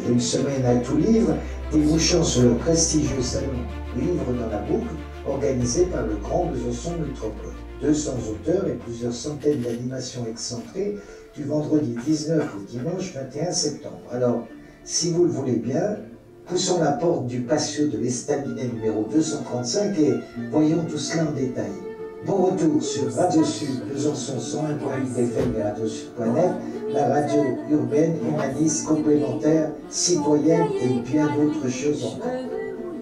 Une semaine à tout livre, débouchant sur le prestigieux salon Livre dans la boucle, organisé par le Grand Besançon Métropole. 200 auteurs et plusieurs centaines d'animations excentrées du vendredi 19 au dimanche 21 septembre. Alors, si vous le voulez bien, poussons la porte du patio de l'estaminet numéro 235 et voyons tout cela en détail. Bon retour sur Radio Sud, Besançon 101.8 FM et Radio Sud.net, la radio urbaine, humaniste, complémentaire, citoyenne et bien d'autres choses encore.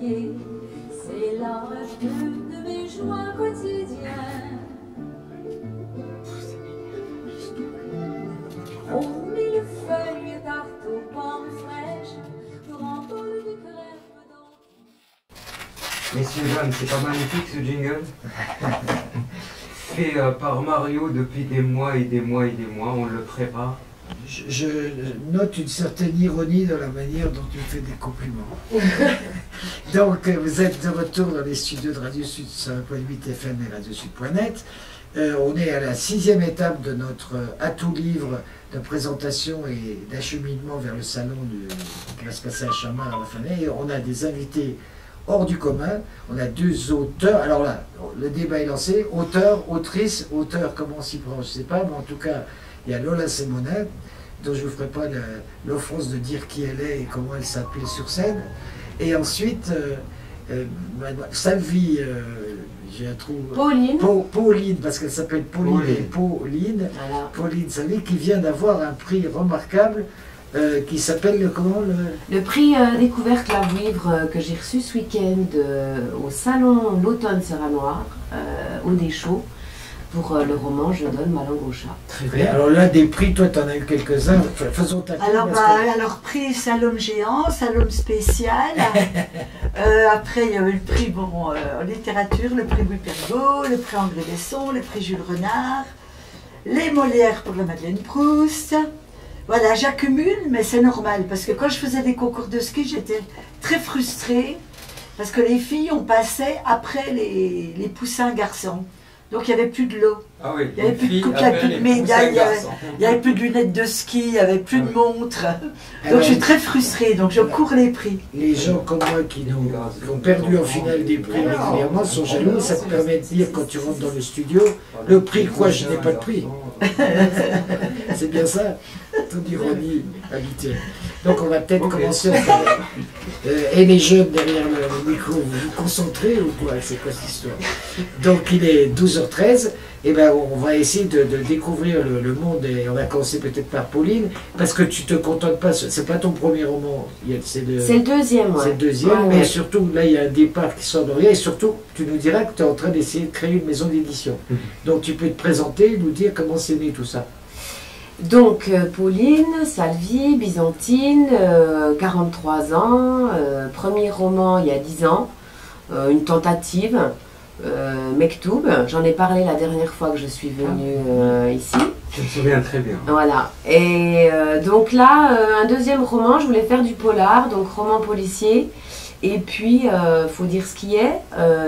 C'est la de mes joies quotidiennes. Oh, mille feuilles tarte aux pommes fraîches, grand bol de crêpes d'enfants. Messieurs, dames, c'est pas magnifique ce jingle? Fait par Mario depuis des mois et des mois et des mois, on le prépare. Je note une certaine ironie dans la manière dont tu fais des compliments. Donc, vous êtes de retour dans les studios de Radio Sud 101.8 FM et Radio Sud.net. On est à la 6e étape de notre atout livre de présentation et d'acheminement vers le salon qui va se passer à Chamar à la fin de l'année. On a des invités hors du commun. On a 2 auteurs. Alors là, le débat est lancé. Auteur, autrice, auteur, comment on s'y prend, je ne sais pas, mais en tout cas, il y a Lola Semonet, dont je ne vous ferai pas l'offense de dire qui elle est et comment elle s'appelle sur scène. Et ensuite, Salvi, j'ai un trou. Pauline. Pauline, parce qu'elle s'appelle Pauline. Oui. Et Pauline. Voilà. Pauline Salvi, qui vient d'avoir un prix remarquable qui s'appelle comment Le prix découverte La Vouivre que j'ai reçu ce week-end au salon L'Automne sera noir, au Deschaux, pour le roman Je donne ma langue au chat. Très Et alors là, des prix, toi tu en as eu quelques-uns. Faisons ta Alors, alors prix Salom géant, Salom spécial. Après, il y avait le prix en littérature, le prix Louis Pergaud, le prix André Besson, le prix Jules Renard, les Molières pour la Madeleine Proust. Voilà, j'accumule, mais c'est normal, parce que quand je faisais des concours de ski, j'étais très frustrée, parce que les filles, on passait après les poussins garçons. Donc il n'y avait plus de lot. Ah oui, Il n'y avait plus de coupe, il n'y avait plus de médailles, il n'y avait plus de lunettes de ski, il n'y avait plus de montres. Donc Alors, je suis très frustrée, donc je cours les prix. les gens comme moi qui ont perdu en finale des prix régulièrement sont jaloux. Ça te permet de dire quand tu rentres dans le studio, le prix quoi, je n'ai pas de prix. C'est bien ça, ton ironie habituelle. Donc on va peut-être commencer à faire... et les jeunes derrière le micro, vous vous concentrez ou quoi? C'est quoi cette histoire? Donc il est 12h13, et ben on va essayer de découvrir le monde, et on va commencer peut-être par Pauline, parce que tu te contentes pas, c'est pas ton premier roman, c'est C'est le deuxième, ouais. c'est le deuxième, Ouais, mais ouais. surtout là il y a un départ qui sort de rien, et surtout tu nous diras que tu es en train d'essayer de créer une maison d'édition. Donc tu peux te présenter, nous dire comment c'est né tout ça. Donc Pauline Salvi, byzantine, 43 ans, premier roman il y a 10 ans, une tentative, Mektoub, j'en ai parlé la dernière fois que je suis venue ici. Je me souviens très bien. Voilà, et donc là, un deuxième roman, je voulais faire du polar, donc roman policier, et puis, faut dire ce qui est,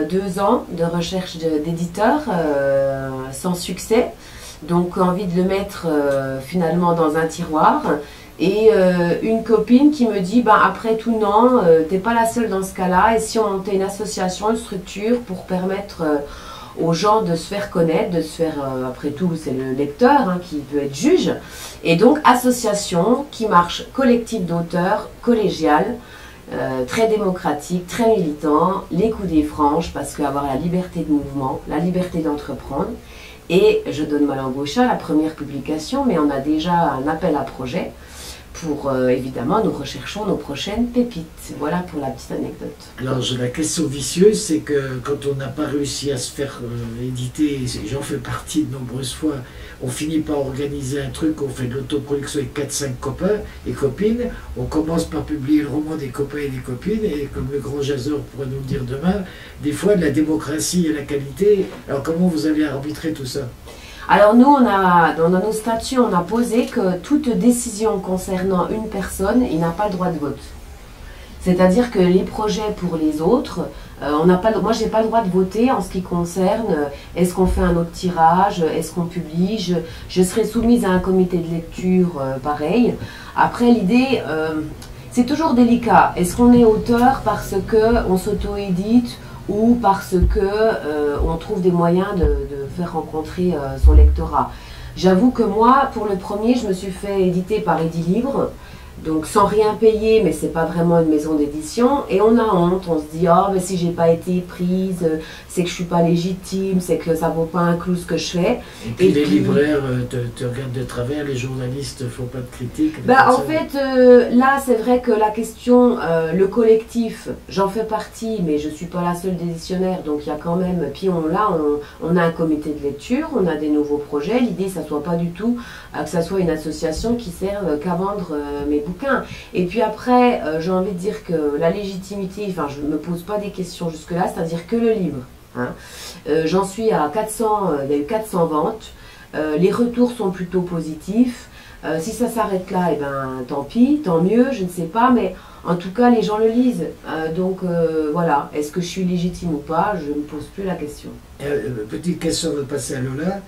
2 ans de recherche d'éditeur, sans succès. Donc envie de le mettre finalement dans un tiroir, et une copine qui me dit bah, après tout non, t'es pas la seule dans ce cas-là, et si on montait une association, une structure pour permettre aux gens de se faire connaître, de se faire, après tout c'est le lecteur hein, qui peut être juge, et donc association qui marche, collectif d'auteurs, collégial, très démocratique, très militant, les coups des franges, parce qu'avoir la liberté de mouvement, la liberté d'entreprendre. Et Je donne ma langue au chat, la première publication, mais on a déjà un appel à projet pour, évidemment, nous recherchons nos prochaines pépites. Voilà pour la petite anecdote. Alors la question vicieuse, c'est que quand on n'a pas réussi à se faire éditer, et j'en fais partie de nombreuses fois, on finit par organiser un truc, on fait de l'autoproduction avec 4-5 copains et copines, on commence par publier le roman des copains et des copines, et comme le grand jaseur pourrait nous le dire demain, des fois de la démocratie et la qualité. Alors comment vous allez arbitrer tout ça? Alors nous, dans nos statuts, on a posé que toute décision concernant une personne, il n'a pas le droit de vote. C'est-à-dire que les projets pour les autres, moi j'ai pas le droit de voter en ce qui concerne est-ce qu'on fait un autre tirage, est-ce qu'on publie, je serai soumise à un comité de lecture pareil. Après l'idée, c'est toujours délicat. Est-ce qu'on est auteur parce qu'on s'auto-édite ou parce qu'on trouve des moyens de faire rencontrer son lectorat? J'avoue que moi, pour le premier, je me suis fait éditer par Edilibre, donc sans rien payer, mais c'est pas vraiment une maison d'édition, et on a honte, on se dit ah mais si j'ai pas été prise, c'est que je suis pas légitime, c'est que ça vaut pas un clou ce que je fais. Et puis les libraires te regardent de travers, les journalistes font pas de critiques. En fait, là c'est vrai que la question, le collectif, j'en fais partie, mais je suis pas la seule décisionnaire, donc il y a quand même, puis on a un comité de lecture, on a des nouveaux projets, l'idée ça soit pas du tout que ça soit une association qui serve qu'à vendre mes bouquins. Et puis après, j'ai envie de dire que la légitimité, enfin je ne me pose pas des questions jusque-là, c'est-à-dire que le livre, hein, j'en suis à 400, il y a eu 400 ventes, les retours sont plutôt positifs, si ça s'arrête là, et ben tant pis, tant mieux, je ne sais pas, mais en tout cas les gens le lisent, donc voilà, est-ce que je suis légitime ou pas, je ne me pose plus la question. Petite question de passer à Lola.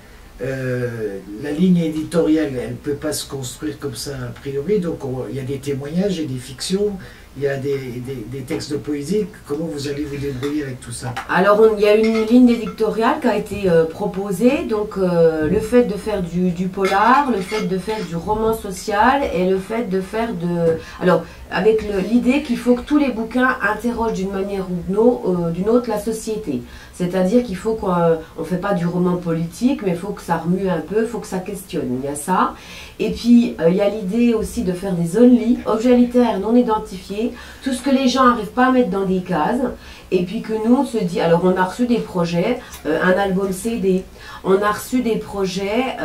La ligne éditoriale, elle ne peut pas se construire comme ça a priori, donc il y a des témoignages, il y a des fictions, il y a des textes de poésie. Comment vous allez vous débrouiller avec tout ça? Alors il y a une ligne éditoriale qui a été proposée, donc le fait de faire du polar, le fait de faire du roman social et le fait de faire de... Alors avec l'idée qu'il faut que tous les bouquins interrogent d'une manière ou d'une autre la société. C'est-à-dire qu'il faut qu'on ne fait pas du roman politique, mais il faut que ça remue un peu, il faut que ça questionne. Il y a ça. Et puis, il y a l'idée aussi de faire des only, objets littéraires non identifiés, tout ce que les gens n'arrivent pas à mettre dans des cases. Et puis que nous, on se dit, alors on a reçu des projets, un album CD, on a reçu des projets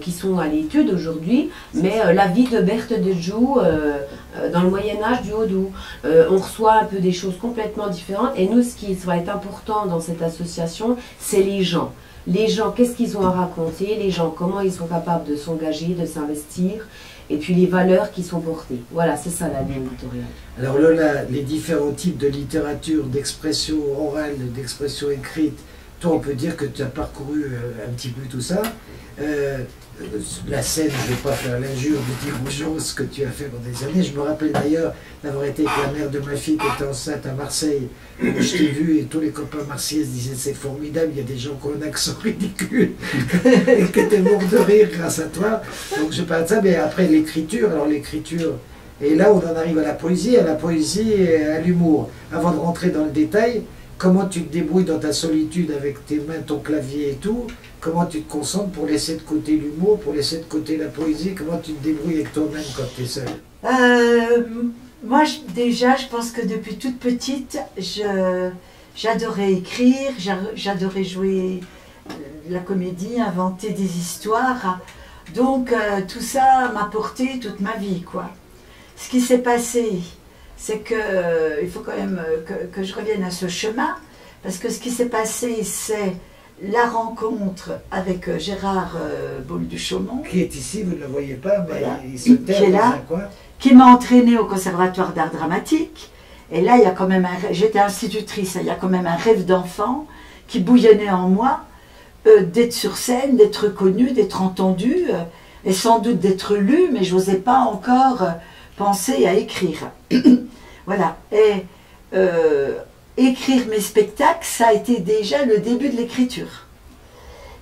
qui sont à l'étude aujourd'hui, mais la vie de Berthe de Joux dans le Moyen-Âge du Haut-Doubs. On reçoit un peu des choses complètement différentes. Et nous, ce qui va être important dans cette association, c'est les gens. Les gens, qu'est-ce qu'ils ont à raconter? Les gens, comment ils sont capables de s'engager, de s'investir? Et puis les valeurs qui sont portées. Voilà, c'est ça la ligne éditoriale. Alors Lola, les différents types de littérature, d'expression orale, d'expression écrite, toi on peut dire que tu as parcouru un petit peu tout ça. La scène, je ne vais pas faire l'injure de dire aux gens ce que tu as fait pendant des années. Je me rappelle d'ailleurs d'avoir été avec la mère de ma fille qui était enceinte à Marseille. Je t'ai vu et tous les copains marseillais disaient c'est formidable, il y a des gens qui ont un accent ridicule et qui étaient morts de rire grâce à toi. Donc je parle de ça, mais après l'écriture, alors l'écriture, et là on en arrive à la poésie et à l'humour. Avant de rentrer dans le détail, comment tu te débrouilles dans ta solitude avec tes mains, ton clavier et tout? Comment tu te concentres pour laisser de côté l'humour, pour laisser de côté la poésie? Comment tu te débrouilles avec toi-même quand tu es seule? Moi, déjà, je pense que depuis toute petite, j'adorais écrire, j'adorais jouer la comédie, inventer des histoires. Donc, tout ça m'a porté toute ma vie, quoi. Ce qui s'est passé, c'est que il faut quand même que je revienne à ce chemin, parce que ce qui s'est passé, c'est la rencontre avec Gérard Boule du Chaumont. Qui est ici, vous ne le voyez pas, mais voilà. il se terre dans un coin. Qui m'a entraînée au Conservatoire d'art dramatique. Et là, il y a quand même j'étais institutrice, il y a quand même un rêve d'enfant qui bouillonnait en moi, d'être sur scène, d'être connue, d'être entendue, et sans doute d'être lue, mais je n'osais pas encore penser à écrire. Voilà. Et écrire mes spectacles, ça a été déjà le début de l'écriture.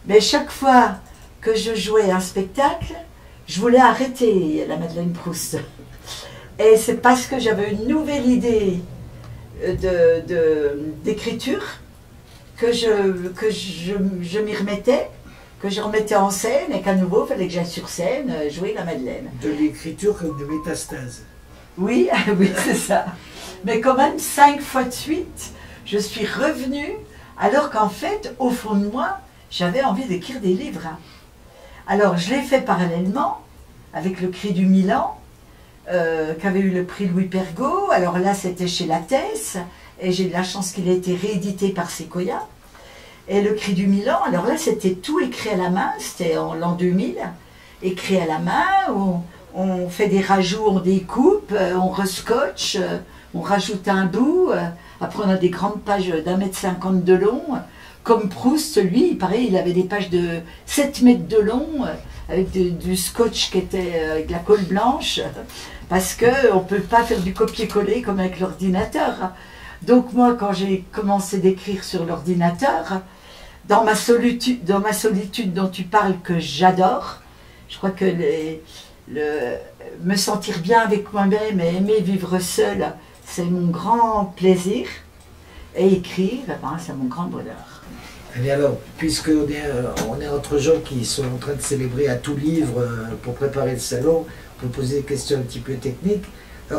Mais chaque fois que je jouais un spectacle, je voulais arrêter la Madeleine Proust. Et c'est parce que j'avais une nouvelle idée d'écriture que je m'y remettais, que je remettais en scène et qu'à nouveau, il fallait que j'aille sur scène jouer la Madeleine. De l'écriture comme de métastase. Oui, oui, c'est ça. Mais quand même, 5 fois de suite, je suis revenue, alors qu'en fait, au fond de moi, j'avais envie d'écrire des livres. Alors, je l'ai fait parallèlement, avec le Cri du Milan, qui avait eu le prix Louis Pergaud. Alors là, c'était chez Lattès, et j'ai eu la chance qu'il ait été réédité par Sequoia. Et le Cri du Milan, alors là, c'était tout écrit à la main, c'était en l'an 2000, écrit à la main, on fait des rajouts, on découpe, on rescotche, on rajoute un bout, après on a des grandes pages d'1,50 m de long, Comme Proust, lui, il paraît, il avait des pages de 7 mètres de long, avec du scotch qui était avec de la colle blanche, parce qu'on ne peut pas faire du copier-coller comme avec l'ordinateur. Donc moi, quand j'ai commencé d'écrire sur l'ordinateur, dans ma solitude dont tu parles, que j'adore, je crois que me sentir bien avec moi-même et aimer vivre seul, c'est mon grand plaisir. Et écrire, ben, c'est mon grand bonheur. Et alors, puisqu'on est entre gens qui sont en train de célébrer à tout livre pour préparer le salon, on peut poser des questions un petit peu techniques.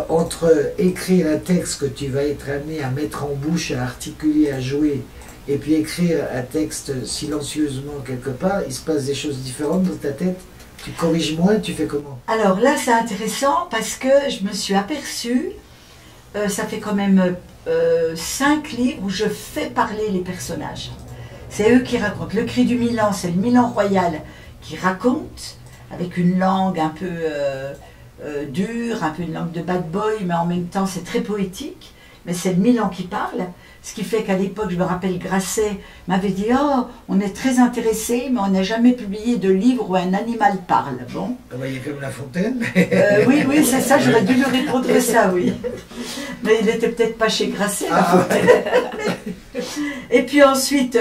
Entre écrire un texte que tu vas être amené à mettre en bouche, à articuler, à jouer, et puis écrire un texte silencieusement quelque part, il se passe des choses différentes dans ta tête? Tu corriges moins, tu fais comment? Alors là, c'est intéressant parce que je me suis aperçue, ça fait quand même 5 livres où je fais parler les personnages. C'est eux qui racontent. Le Cri du Milan, c'est le Milan royal qui raconte, avec une langue un peu dure, un peu une langue de bad boy, mais en même temps c'est très poétique. Mais c'est le Milan qui parle. Ce qui fait qu'à l'époque, je me rappelle, Grasset m'avait dit « Oh, on est très intéressé, mais on n'a jamais publié de livre où un animal parle. » Bon. Il y a comme La Fontaine. Oui, c'est ça, j'aurais dû lui répondre ça, oui. Mais il n'était peut-être pas chez Grasset, La Fontaine. Et puis ensuite,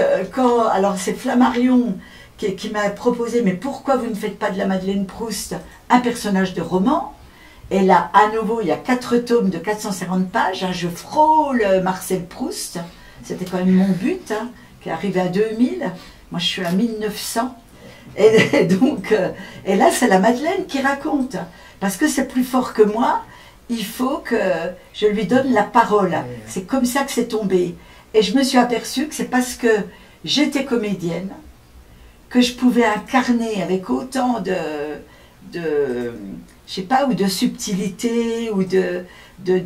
alors c'est Flammarion qui m'a proposé « Mais pourquoi vous ne faites pas de la Madeleine Proust un personnage de roman ?» Et là, à nouveau, il y a 4 tomes de 450 pages. Hein, je frôle Marcel Proust. C'était quand même mon but, hein, qui est arrivé à 2000. Moi, je suis à 1900. Et donc, et là, c'est la Madeleine qui raconte. Parce que c'est plus fort que moi. Il faut que je lui donne la parole. C'est comme ça que c'est tombé. Et je me suis aperçue que c'est parce que j'étais comédienne que je pouvais incarner avec autant de je sais pas, ou de subtilité, ou de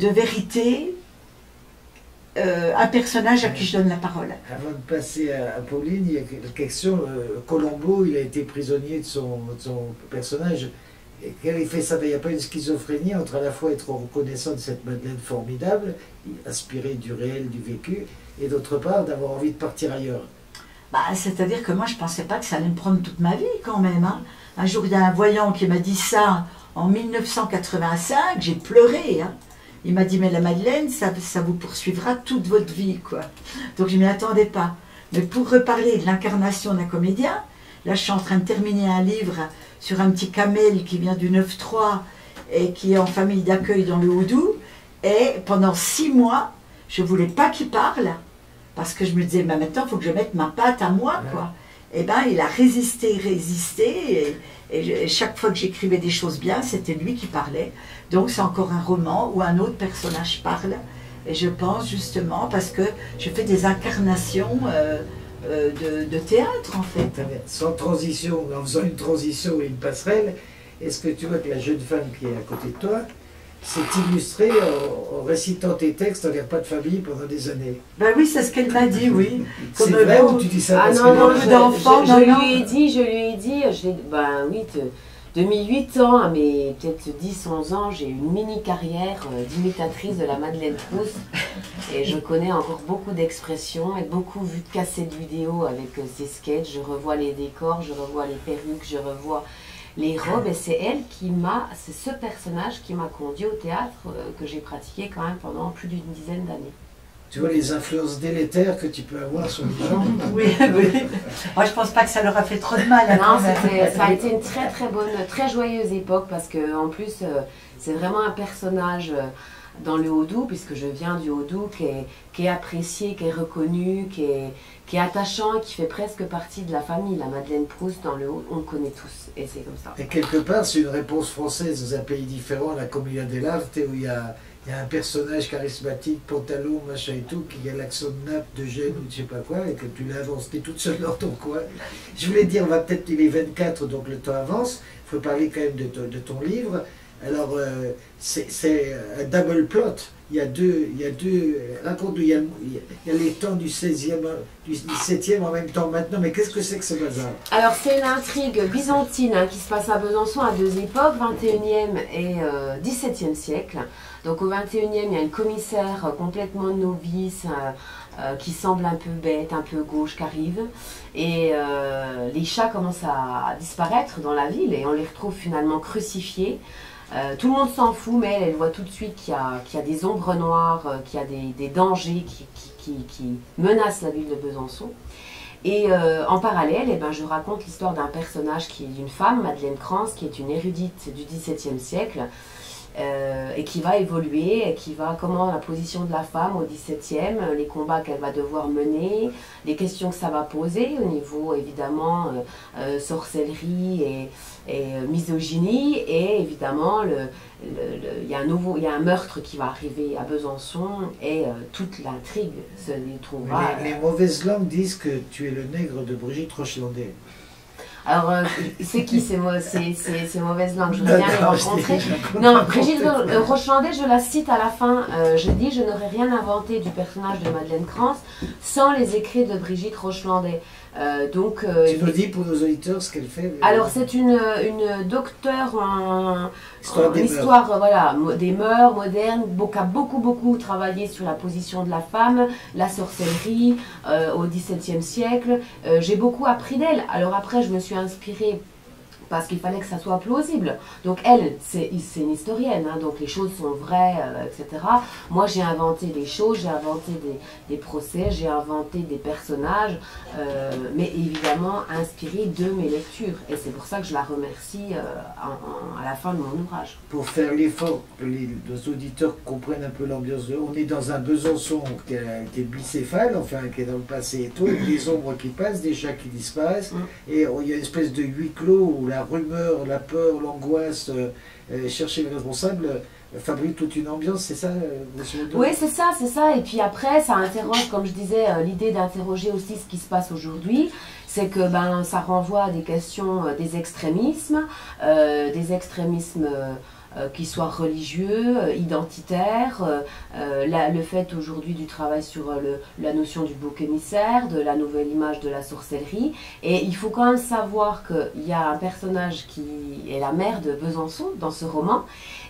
vérité, un personnage à qui je donne la parole. Avant de passer à Pauline, il y a une question. Colombo, il a été prisonnier de son personnage. Et quel effet ça avait? Il n'y a pas une schizophrénie entre à la fois être reconnaissant de cette Madeleine formidable, inspirée du réel, du vécu, et d'autre part d'avoir envie de partir ailleurs? Bah, c'est-à-dire que moi, je ne pensais pas que ça allait me prendre toute ma vie quand même. Hein. Un jour, il y a un voyant qui m'a dit ça en 1985, j'ai pleuré. Hein. Il m'a dit, mais la Madeleine, ça vous poursuivra toute votre vie, quoi. Donc je ne m'y attendais pas. Mais pour reparler de l'incarnation d'un comédien, là je suis en train de terminer un livre sur un petit camel qui vient du 9-3 et qui est en famille d'accueil dans le Houdou. Et pendant 6 mois, je ne voulais pas qu'il parle, parce que je me disais, bah, maintenant il faut que je mette ma patte à moi, quoi. Et bien il a résisté, et chaque fois que j'écrivais des choses bien, c'était lui qui parlait. Donc c'est encore un roman où un autre personnage parle. Et je pense justement, parce que je fais des incarnations de théâtre en fait. Sans transition, en faisant une transition et une passerelle, est-ce que tu vois que la jeune femme qui est à côté de toi s'est illustrée en récitant tes textes en l'air pas de famille pendant des années? Ben oui, c'est ce qu'elle m'a dit, oui. C'est vrai ou tu dis ça parce non, non, que... d'enfants, je lui ai dit, ben oui, de mes 8 ans à mes peut-être 10-11 ans, j'ai une mini carrière d'imitatrice de la Madeleine Proust. Et je connais encore beaucoup d'expressions et beaucoup vu de cassettes vidéo avec ces sketchs. Je revois les décors, je revois les perruques, je revois les robes. Et c'est c'est ce personnage qui m'a conduit au théâtre que j'ai pratiqué quand même pendant plus d'une dizaine d'années. Tu vois les influences délétères que tu peux avoir sur les gens? Oui, oui. Moi, je pense pas que ça leur a fait trop de mal. Non, ça a été une très très bonne, très joyeuse époque parce que en plus, c'est vraiment un personnage dans le Houdou, puisque je viens du Houdou, qui est apprécié, qui est reconnu, qui est attachant, qui fait presque partie de la famille. La Madeleine Proust, dans le Houdou, on le connaît tous, et c'est comme ça. Et quelque part, c'est une réponse française dans un pays différent, la Commedia dell'arte, où il y a un personnage charismatique, pantalon, machin et tout, qui a l'accent de Naples, de Gênes ou je sais pas quoi, et que tu l'as avancé toute seule dans ton coin. Je voulais dire, on va peut-être, il est 24, donc le temps avance, il faut parler quand même de ton livre. Alors, c'est un double plot. Il y a deux raconte, il y a les temps du 16e, du 17e en même temps maintenant, mais qu'est-ce que c'est que ce bazar? Alors, c'est une intrigue byzantine qui se passe à Besançon à 2 époques, 21e et 17e siècle. Donc au 21e, il y a une commissaire complètement novice, qui semble un peu bête, un peu gauche, qui arrive. Et les chats commencent à disparaître dans la ville et on les retrouve finalement crucifiés. Tout le monde s'en fout, mais elle voit tout de suite qu'il y a des ombres noires, qu'il y a des dangers qui menacent la ville de Besançon. Et en parallèle, eh ben, je raconte l'histoire d'un personnage qui est d'une femme, Madeleine Krantz, qui est une érudite du XVIIe siècle, et qui va évoluer, et qui va, comment la position de la femme au XVIIe, les combats qu'elle va devoir mener, les questions que ça va poser au niveau évidemment sorcellerie et misogynie, et évidemment il y a un meurtre qui va arriver à Besançon et toute l'intrigue se trouvera. Les mauvaises langues disent que tu es le nègre de Brigitte Rochelandais. Alors, c'est qui ces mauvaises langues? Je veux bien les rencontrer. Non, Brigitte Rochelandais, je la cite à la fin. Je dis, je n'aurais rien inventé du personnage de Madeleine Krantz sans les écrits de Brigitte Rochelandais. Tu nous dis pour nos auditeurs ce qu'elle fait. Alors, c'est une docteure en histoire voilà, des mœurs modernes, qui a beaucoup travaillé sur la position de la femme, la sorcellerie au XVIIe siècle. J'ai beaucoup appris d'elle. Alors après, je me suis inspirée parce qu'il fallait que ça soit plausible. Donc elle, c'est une historienne, hein, donc les choses sont vraies, etc. Moi, j'ai inventé des choses, j'ai inventé des procès, j'ai inventé des personnages, mais évidemment inspiré de mes lectures. Et c'est pour ça que je la remercie à la fin de mon ouvrage. Pour faire l'effort que nos auditeurs comprennent un peu l'ambiance, on est dans un Besançon qui est bicéphale, enfin qui est dans le passé et tout, avec des ombres qui passent, des chats qui disparaissent, et il y a une espèce de huis clos où la rumeur, la peur, l'angoisse, chercher les responsables, fabrique toute une ambiance, c'est ça, monsieur Odo? Oui, c'est ça. Et puis après, ça interroge, comme je disais, l'idée d'interroger aussi ce qui se passe aujourd'hui. C'est que ça renvoie à des questions des extrémismes qui soient religieux, identitaires, le fait aujourd'hui du travail sur la notion du bouc émissaire, de la nouvelle image de la sorcellerie. Et il faut quand même savoir qu'il y a un personnage qui est la mère de Besançon dans ce roman.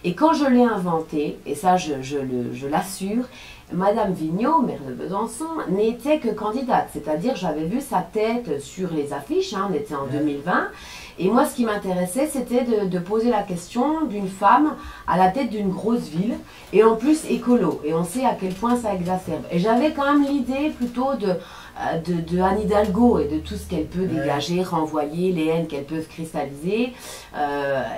Et quand je l'ai inventé, et ça je l'assure, Madame Vigneault, maire de Besançon, n'était que candidate. C'est-à-dire j'avais vu sa tête sur les affiches, hein, on était en 2020. Et moi, ce qui m'intéressait, c'était de poser la question d'une femme à la tête d'une grosse ville, et en plus écolo. Et on sait à quel point ça exacerbe. Et j'avais quand même l'idée plutôt de Anne Hidalgo et de tout ce qu'elle peut dégager, renvoyer, les haines qu'elles peuvent cristalliser.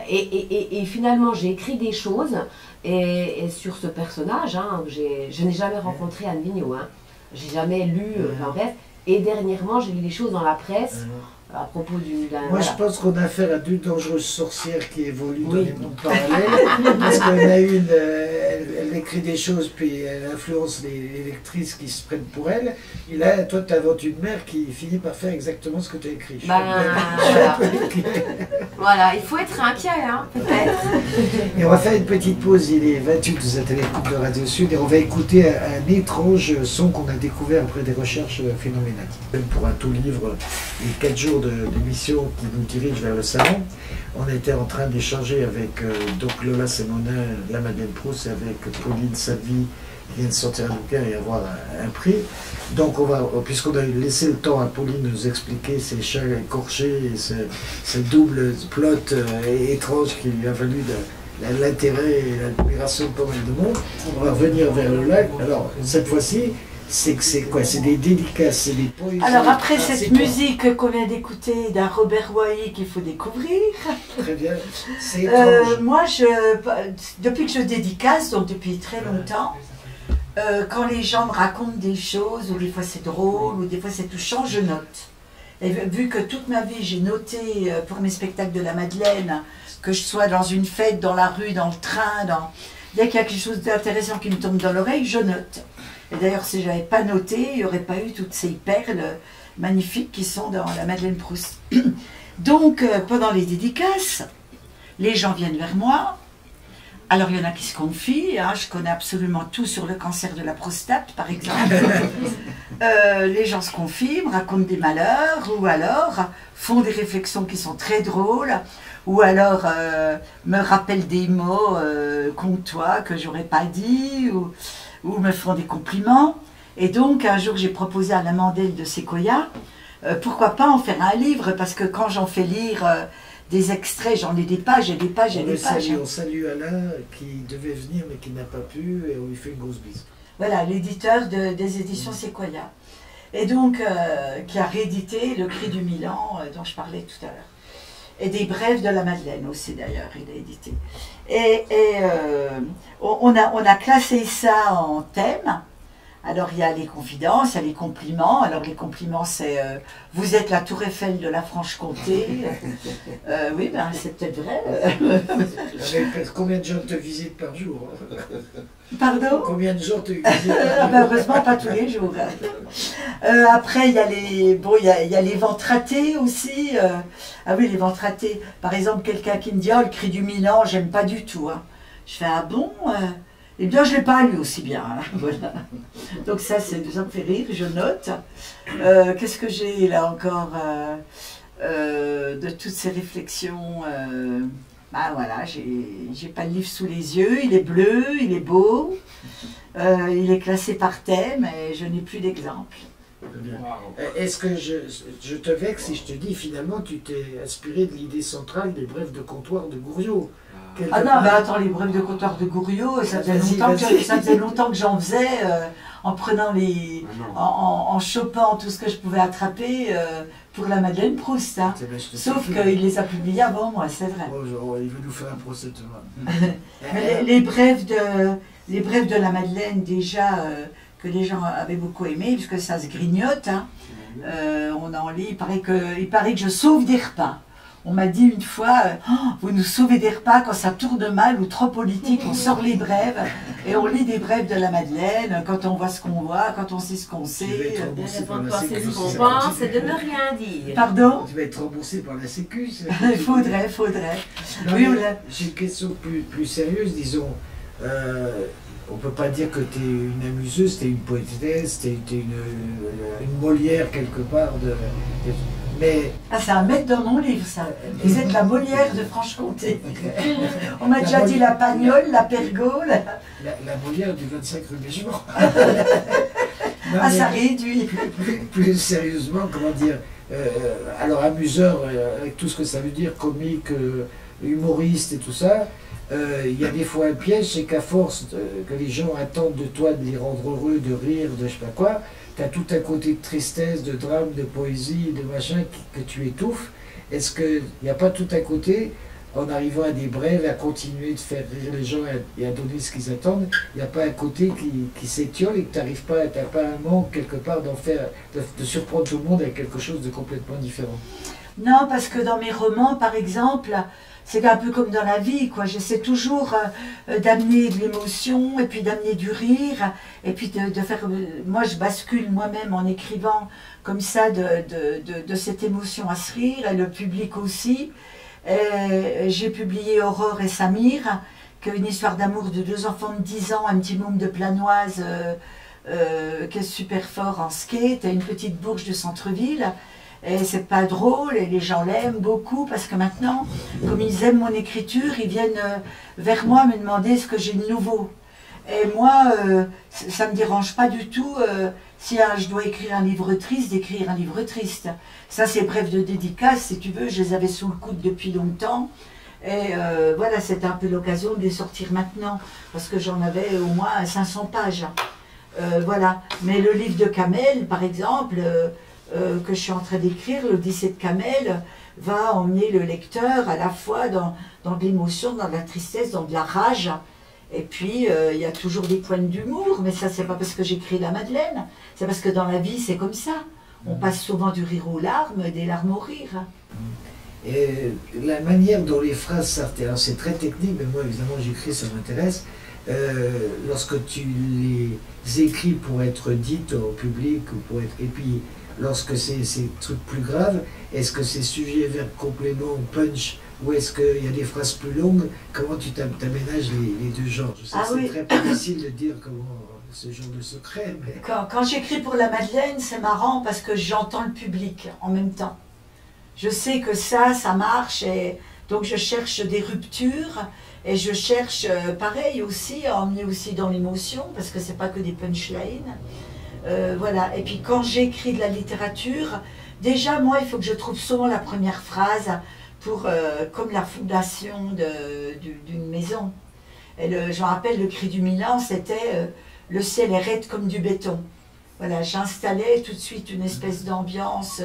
Et finalement, j'ai écrit des choses et sur ce personnage, hein, je n'ai jamais rencontré Anne Vigneault. Hein. J'ai jamais lu, enfin bref. Et dernièrement, j'ai lu des choses dans la presse. À propos Moi, je pense qu'on a affaire à deux dangereuses sorcières qui évoluent dans les mondes parallèles. Parce qu'on a une, elle écrit des choses, puis elle influence les lectrices qui se prennent pour elle. Et là, toi, tu inventes une mère qui finit par faire exactement ce que tu as écrit. Voilà, il faut être inquiet, hein, peut-être. Et on va faire une petite pause. Il est 28, vous êtes à l'écoute de Radio Sud, et on va écouter un étrange son qu'on a découvert après des recherches phénoménales. Pour un tout livre, les 4 jours d'émission qui nous dirige vers le salon, on était en train d'échanger avec donc Lola Semonin, la Madeleine Proust, et avec Pauline Salvi, qui vient de sortir un bouquin et avoir un prix. Donc puisqu'on a laissé le temps à Pauline de nous expliquer ces chats écorchés et ce double plot étrange qui lui a valu l'intérêt et l'admiration de pas mal de monde, on va revenir vers le lac. Alors cette fois-ci, c'est quoi? C'est des dédicaces, c'est des poésies. Alors après cette musique qu'on vient d'écouter d'un Robert Wyatt qu'il faut découvrir. Très bien. C'est étrange. Moi, depuis que je dédicace, donc depuis très longtemps, quand les gens me racontent des choses, ou des fois c'est drôle, ou des fois c'est touchant, je note. Et vu que toute ma vie j'ai noté pour mes spectacles de la Madeleine, que je sois dans une fête, dans la rue, dans le train, dès qu'il y a quelque chose d'intéressant qui me tombe dans l'oreille, je note. Et d'ailleurs, si je n'avais pas noté, il n'y aurait pas eu toutes ces perles magnifiques qui sont dans la Madeleine Proust. Donc, pendant les dédicaces, les gens viennent vers moi. Alors, il y en a qui se confient. Hein, je connais absolument tout sur le cancer de la prostate, par exemple. Les gens se confient, me racontent des malheurs, ou alors font des réflexions qui sont très drôles, ou alors me rappellent des mots comtois que j'aurais pas dit, ou me font des compliments. Et donc, un jour, j'ai proposé à la Mandel de Sequoia, pourquoi pas en faire un livre, parce que quand j'en fais lire des extraits, j'en ai des pages et des pages et des pages. On salue Alain qui devait venir mais qui n'a pas pu et on lui fait une grosse bise. Voilà, l'éditeur des éditions Sequoia. Et donc, qui a réédité Le Cri du Milan, dont je parlais tout à l'heure. Et des brèves de la Madeleine aussi, d'ailleurs, il a édité. Et on a classé ça en thèmes. Alors, il y a les confidences, il y a les compliments. Alors, les compliments, c'est vous êtes la tour Eiffel de la Franche-Comté. Oui, ben, c'est peut-être vrai. Combien de gens te visitent par jour? Pardon? Combien de gens te visitent Ah ben, heureusement, pas tous les jours. Après, il y a il y a les ventes ratées aussi. Ah oui, les ventes ratées. Par exemple, quelqu'un qui me dit « Oh, le Cri du Milan, j'aime pas du tout. Hein. » Je fais « Ah bon eh bien, je ne l'ai pas lu aussi bien. Hein. » Voilà. Donc ça me fait rire, je note. Qu'est-ce que j'ai là encore de toutes ces réflexions bah voilà, j'ai pas le livre sous les yeux, il est bleu, il est beau, il est classé par thème et je n'ai plus d'exemple. Est-ce que je te vexe si je te dis finalement tu t'es inspiré de l'idée centrale des brèves de comptoir de Gouriot? Ah non, mais attends, les brèves de comptoir de Gouriot, ça faisait longtemps que j'en faisais, en prenant en chopant tout ce que je pouvais attraper pour la Madeleine Proust. Hein. Sauf qu'il les a publiés avant moi, c'est vrai. Oh, il veut nous faire un procès de Mais les brèves de la Madeleine, déjà, que les gens avaient beaucoup aimé, puisque ça se grignote. Hein. On en lit, il paraît que je sauve des repas. On m'a dit une fois, oh, vous nous sauvez des repas quand ça tourne mal ou trop politique, on sort les brèves et on lit des brèves de la Madeleine quand on voit ce qu'on voit, quand on sait ce qu'on sait. Avant de penser ce qu'on pense et de ne rien dire. Pardon? Tu vas être remboursé par la Sécu. Il faudrait. Non, Oui, j'ai une question plus sérieuse, disons. On ne peut pas dire que tu es une amuseuse, tu es une poétesse, tu es une Molière quelque part. Mais... Ah, c'est à mettre dans mon livre, ça. Vous êtes la Molière de Franche-Comté. On m'a déjà dit la Pagnole, la Pergaud. La Molière du 25 rue Béchemont. Ah, ça réduit. Plus sérieusement, comment dire, alors amuseur, avec tout ce que ça veut dire, comique, humoriste et tout ça, il y a des fois un piège, c'est qu'à force que les gens attendent de toi de les rendre heureux, de rire, de je sais pas quoi, tu as tout un côté de tristesse, de drame, de poésie, de machin que tu étouffes. Est-ce qu'il n'y a pas tout un côté, en arrivant à des brèves, à continuer de faire rire les gens et à donner ce qu'ils attendent, il n'y a pas un côté qui s'étiole et que tu n'arrives pas, tu n'as pas un manque quelque part de surprendre tout le monde avec quelque chose de complètement différent? Non, parce que dans mes romans, par exemple, c'est un peu comme dans la vie, quoi. J'essaie toujours d'amener de l'émotion et puis d'amener du rire et puis de faire... Moi, je bascule moi-même en écrivant comme ça de cette émotion à ce rire et le public aussi. J'ai publié Aurore et Samir, qui est une histoire d'amour de deux enfants de 10 ans, un petit môme de Planoise qui est super fort en skate, une petite bourge de centre-ville. Et c'est pas drôle et les gens l'aiment beaucoup parce que maintenant, comme ils aiment mon écriture, ils viennent vers moi me demander ce que j'ai de nouveau. Et moi, ça me dérange pas du tout si je dois écrire un livre triste, d'écrire un livre triste. Ça, c'est bref de dédicace, si tu veux, je les avais sous le coude depuis longtemps. Et voilà, c'était un peu l'occasion de les sortir maintenant parce que j'en avais au moins 500 pages. Voilà. Mais le livre de Kamel, par exemple, que je suis en train d'écrire, l'Odyssée de Kamel, va emmener le lecteur à la fois dans de l'émotion, dans de la tristesse, dans de la rage. Et puis, il y a toujours des points d'humour, mais ça, c'est pas parce que j'écris la Madeleine, c'est parce que dans la vie, c'est comme ça. On passe souvent du rire aux larmes, des larmes au rire. Et la manière dont les phrases sortent, alors c'est très technique, mais moi, évidemment, j'écris, ça m'intéresse. Lorsque tu les écris pour être dites au public, ou pour être, et puis lorsque c'est ces trucs plus graves, est-ce que c'est sujet, verbe, complément, punch, ou est-ce qu'il y a des phrases plus longues? Comment tu t'aménages les deux genres? Je sais que c'est très difficile de dire comment ce genre de secret, mais... Quand j'écris pour la Madeleine, c'est marrant parce que j'entends le public en même temps. Je sais que ça marche, et donc je cherche des ruptures, et je cherche, pareil aussi, à emmener aussi dans l'émotion, parce que c'est pas que des punchlines. Voilà. Et puis quand j'écris de la littérature, déjà moi il faut que je trouve souvent la première phrase pour, comme la fondation d'une maison. Et je me rappelle le cri du Milan, c'était le ciel est raide comme du béton. Voilà, j'installais tout de suite une espèce d'ambiance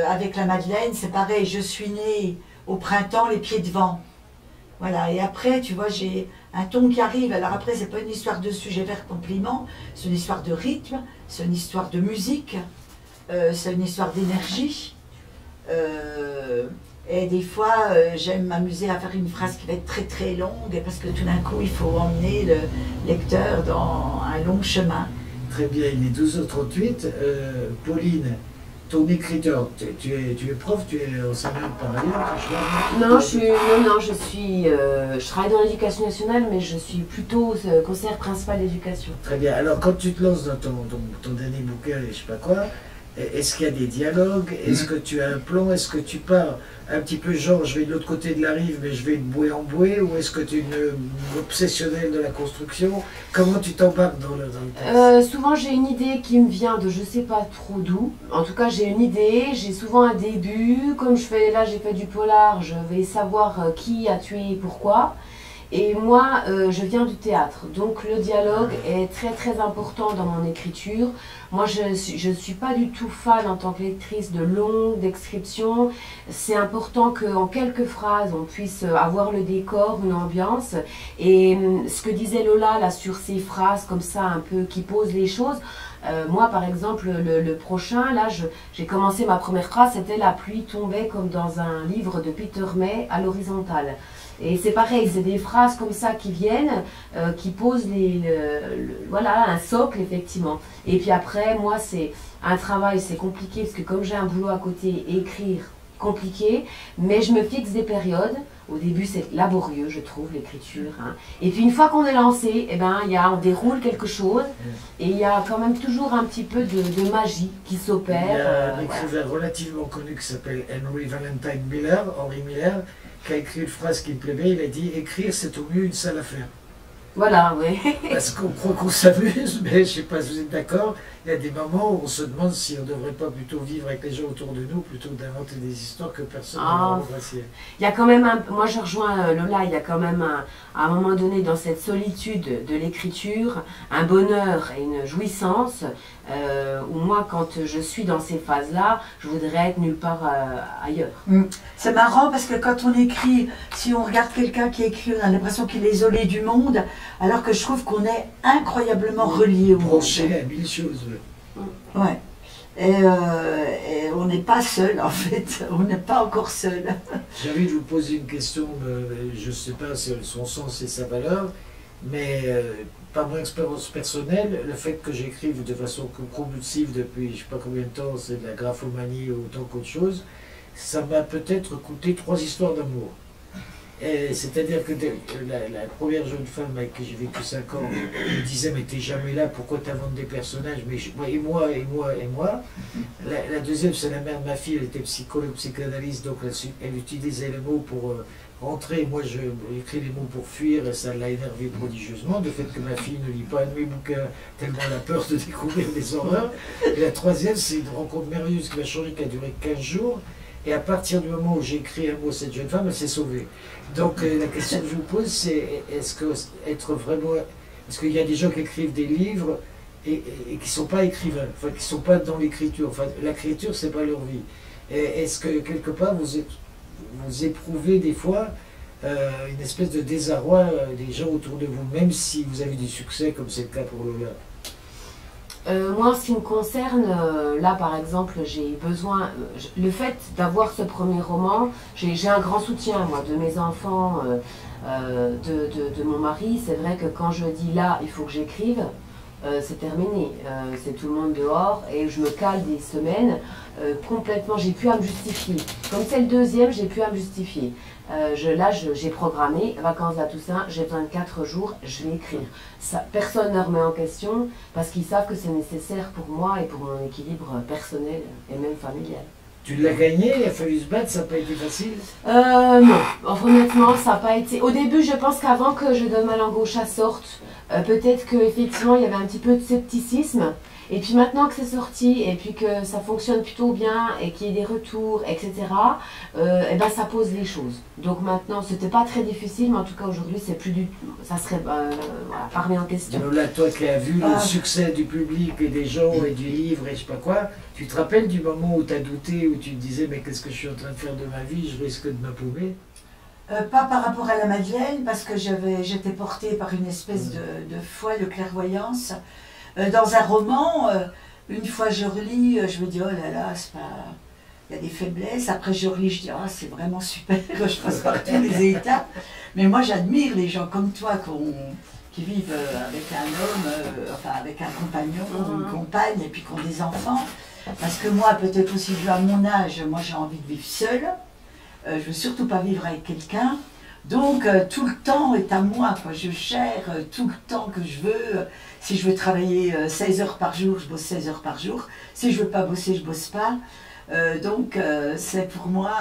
avec la Madeleine, c'est pareil, je suis née au printemps, les pieds devant. Voilà, et après, tu vois, j'ai un ton qui arrive. Alors après, c'est pas une histoire de sujet vers compliment, c'est une histoire de rythme, c'est une histoire de musique, c'est une histoire d'énergie. Et des fois, j'aime m'amuser à faire une phrase qui va être très très longue, parce que tout d'un coup, il faut emmener le lecteur dans un long chemin. Très bien, il est 12h38. Pauline, ton écriture, tu es prof, tu es enseignante par ailleurs? Non, je travaille dans l'éducation nationale, mais je suis plutôt conseillère principale d'éducation. Très bien, alors quand tu te lances dans ton dernier bouquin, et je sais pas quoi, est-ce qu'il y a des dialogues? Est-ce que tu as un plan? Est-ce que tu pars un petit peu genre je vais de l'autre côté de la rive mais je vais de bouée en bouée? Ou est-ce que tu es une obsessionnelle de la construction? Comment tu t'embarques dans le texte? Souvent j'ai une idée qui me vient de je sais pas trop d'où. En tout cas j'ai une idée, j'ai souvent un début. Comme j'ai fait du polar, je vais savoir qui a tué et pourquoi. Et moi, je viens du théâtre, donc le dialogue est très très important dans mon écriture. Moi, je suis pas du tout fan en tant que lectrice de longues descriptions. C'est important qu'en quelques phrases, on puisse avoir le décor, une ambiance. Et ce que disait Lola là sur ces phrases comme ça, un peu qui posent les choses. Moi, par exemple, le prochain, là, j'ai commencé ma première phrase, c'était la pluie tombait comme dans un livre de Peter May à l'horizontale. Et c'est pareil, c'est des phrases comme ça qui viennent, qui posent voilà, un socle, effectivement. Et puis après, moi, c'est un travail, c'est compliqué, parce que comme j'ai un boulot à côté, écrire, compliqué, mais je me fixe des périodes. Au début, c'est laborieux, je trouve, l'écriture. Hein. Et puis, une fois qu'on est lancé, eh ben, on déroule quelque chose, et il y a quand même toujours un petit peu de magie qui s'opère. Il y a un écrivain relativement connu qui s'appelle Henry Miller, qui a écrit une phrase qui me plaît bien, il a dit « Écrire, c'est au mieux une sale affaire ». Voilà, oui. Parce qu'on croit qu'on s'amuse, mais je ne sais pas si vous êtes d'accord, il y a des moments où on se demande si on ne devrait pas plutôt vivre avec les gens autour de nous, plutôt que d'inventer des histoires que personne ne va apprécier. Il y a quand même moi je rejoins Lola, il y a quand même à un moment donné dans cette solitude de l'écriture, un bonheur et une jouissance, où moi quand je suis dans ces phases-là, je voudrais être nulle part ailleurs. C'est marrant parce que quand on écrit, si on regarde quelqu'un qui écrit, on a l'impression qu'il est isolé du monde, alors que je trouve qu'on est incroyablement relié au monde. Branché à mille choses. Ouais. Et on n'est pas seul en fait, on n'est pas encore seul. J'ai envie de vous poser une question, je ne sais pas son sens et sa valeur, mais par mon expérience personnelle, le fait que j'écrive de façon compulsive depuis je ne sais pas combien de temps, c'est de la graphomanie autant qu'autre chose, ça m'a peut-être coûté 3 histoires d'amour. C'est-à-dire que la première jeune femme avec qui j'ai vécu 5 ans me disait « mais t'es jamais là, pourquoi t'inventes des personnages ?» Mais et moi. La deuxième, c'est la mère de ma fille, elle était psychologue, psychanalyste, donc elle utilisait les mots pour rentrer. Moi, j'écris les mots pour fuir et ça l'a énervé prodigieusement. Le fait que ma fille ne lit pas un de mes bouquins tellement elle a peur de découvrir des horreurs. Et la troisième, c'est une rencontre merveilleuse qui m'a changé, qui a duré 15 jours. Et à partir du moment où j'ai écrit un mot, cette jeune femme, elle s'est sauvée. Donc la question que je vous pose, c'est est-ce qu'il y a des gens qui écrivent des livres et qui ne sont pas écrivains, enfin qui ne sont pas dans l'écriture, enfin l'écriture c'est pas leur vie. Est-ce que quelque part vous éprouvez des fois une espèce de désarroi des gens autour de vous, même si vous avez du succès comme c'est le cas pour Lola? Moi, en ce qui me concerne, là par exemple, j'ai besoin, le fait d'avoir ce premier roman, j'ai un grand soutien, moi, de mes enfants, de mon mari. C'est vrai que quand je dis là, il faut que j'écrive, c'est terminé, c'est tout le monde dehors et je me cale des semaines complètement, j'ai plus à me justifier. Comme c'est le deuxième, j'ai plus à me justifier. Là, j'ai programmé, vacances à Toussaint, j'ai besoin de 4 jours, je vais écrire. Ça, personne ne remet en question parce qu'ils savent que c'est nécessaire pour moi et pour mon équilibre personnel et même familial. Tu l'as gagné, il a fallu se battre, ça n'a pas été facile. Non, honnêtement, ça n'a pas été. Au début, je pense qu'avant que Je donne ma langue au chat sorte, peut-être qu'effectivement il y avait un petit peu de scepticisme. Et puis maintenant que c'est sorti et puis que ça fonctionne plutôt bien et qu'il y ait des retours, etc., et ben ça pose les choses. Donc maintenant, c'était pas très difficile, mais en tout cas aujourd'hui, c'est plus du tout. Ça serait voilà, pas remis en question. Lola, toi qui as vu le succès du public et des gens et du livre et je sais pas quoi, tu te rappelles du moment où tu as douté, où tu te disais mais qu'est-ce que je suis en train de faire de ma vie, je risque de m'appaumer? Pas par rapport à la Madeleine, parce que j'étais portée par une espèce de foi, de clairvoyance. Dans un roman, une fois je relis, je me dis oh là là, c'est pas... il y a des faiblesses. Après je relis, je dis ah c'est vraiment super, je passe par tous les étapes. Mais moi j'admire les gens comme toi qui vivent avec un homme, enfin avec un compagnon ou une compagne et puis qui ont des enfants. Parce que moi, peut-être aussi dû à mon âge, moi j'ai envie de vivre seule. Je ne veux surtout pas vivre avec quelqu'un. Donc tout le temps est à moi, quoi. Je gère tout le temps que je veux. Si je veux travailler 16 heures par jour, je bosse 16 heures par jour. Si je ne veux pas bosser, je ne bosse pas. Donc c'est pour moi,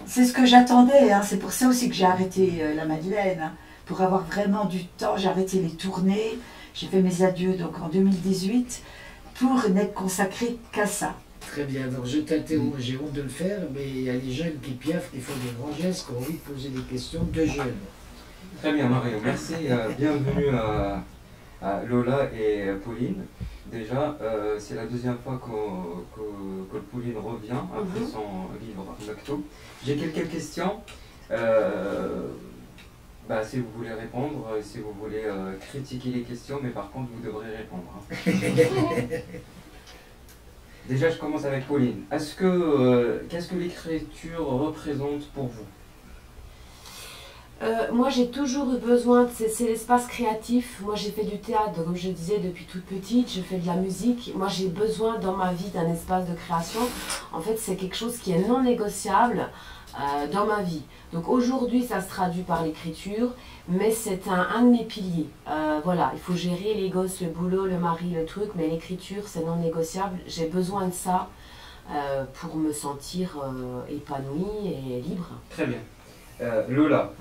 c'est ce que j'attendais. Hein. C'est pour ça aussi que j'ai arrêté la Madeleine. Hein. Pour avoir vraiment du temps, j'ai arrêté les tournées. J'ai fait mes adieux donc en 2018 pour n'être consacrée qu'à ça. Très bien, alors je t'interromps, j'ai honte de le faire, mais il y a les jeunes qui piaffent, qui font des grands gestes, qui ont envie de poser des questions de jeunes. Très bien Mario, merci. Bienvenue à Lola et Pauline. Déjà, c'est la deuxième fois que Pauline revient après son livre Mektoub. J'ai quelques questions. Si vous voulez répondre, si vous voulez critiquer les questions, mais par contre vous devrez répondre. Hein. Déjà, je commence avec Pauline. Qu'est-ce que l'écriture représente pour vous? Moi, j'ai toujours eu besoin, c'est l'espace créatif. Moi, j'ai fait du théâtre, comme je disais, depuis toute petite. Je fais de la musique. Moi, j'ai besoin dans ma vie d'un espace de création. En fait, c'est quelque chose qui est non négociable dans ma vie. Donc aujourd'hui, ça se traduit par l'écriture, mais c'est un de mes piliers. Voilà, il faut gérer les gosses, le boulot, le mari, le truc, mais l'écriture, c'est non négociable. J'ai besoin de ça pour me sentir épanouie et libre. Très bien. Lola,